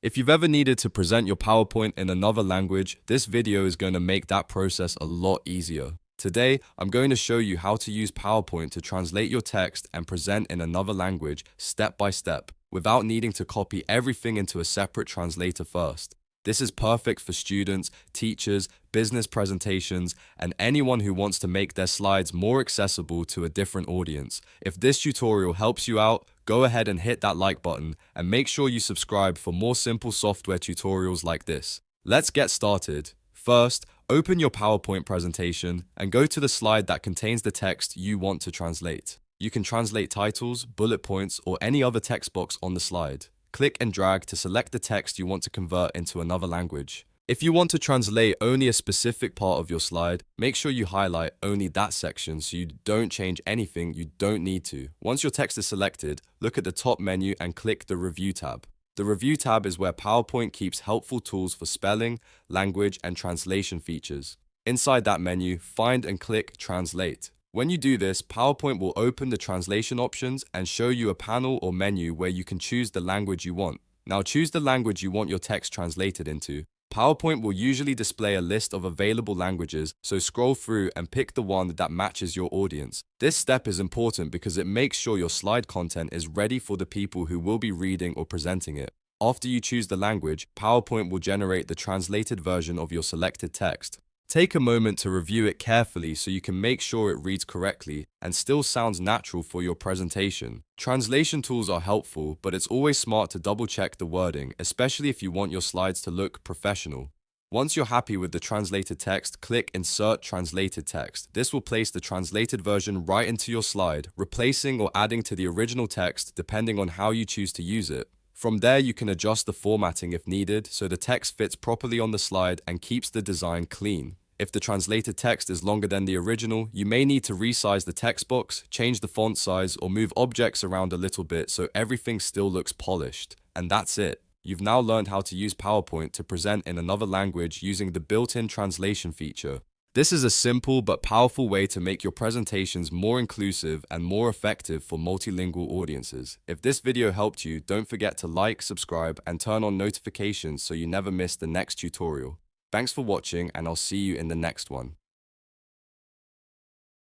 If you've ever needed to present your PowerPoint in another language, this video is going to make that process a lot easier. Today, I'm going to show you how to use PowerPoint to translate your text and present in another language step by step, without needing to copy everything into a separate translator first. This is perfect for students, teachers, business presentations, and anyone who wants to make their slides more accessible to a different audience. If this tutorial helps you out, go ahead and hit that like button and make sure you subscribe for more simple software tutorials like this. Let's get started. First, open your PowerPoint presentation and go to the slide that contains the text you want to translate. You can translate titles, bullet points, or any other text box on the slide. Click and drag to select the text you want to convert into another language. If you want to translate only a specific part of your slide, make sure you highlight only that section so you don't change anything you don't need to. Once your text is selected, look at the top menu and click the Review tab. The Review tab is where PowerPoint keeps helpful tools for spelling, language, and translation features. Inside that menu, find and click Translate. When you do this, PowerPoint will open the translation options and show you a panel or menu where you can choose the language you want. Now choose the language you want your text translated into. PowerPoint will usually display a list of available languages, so scroll through and pick the one that matches your audience. This step is important because it makes sure your slide content is ready for the people who will be reading or presenting it. After you choose the language, PowerPoint will generate the translated version of your selected text. Take a moment to review it carefully so you can make sure it reads correctly and still sounds natural for your presentation. Translation tools are helpful, but it's always smart to double-check the wording, especially if you want your slides to look professional. Once you're happy with the translated text, click Insert Translated Text. This will place the translated version right into your slide, replacing or adding to the original text depending on how you choose to use it. From there, you can adjust the formatting if needed so the text fits properly on the slide and keeps the design clean. If the translated text is longer than the original, you may need to resize the text box, change the font size, or move objects around a little bit so everything still looks polished. And that's it. You've now learned how to use PowerPoint to present in another language using the built-in translation feature. This is a simple but powerful way to make your presentations more inclusive and more effective for multilingual audiences. If this video helped you, don't forget to like, subscribe, and turn on notifications so you never miss the next tutorial. Thanks for watching, and I'll see you in the next one.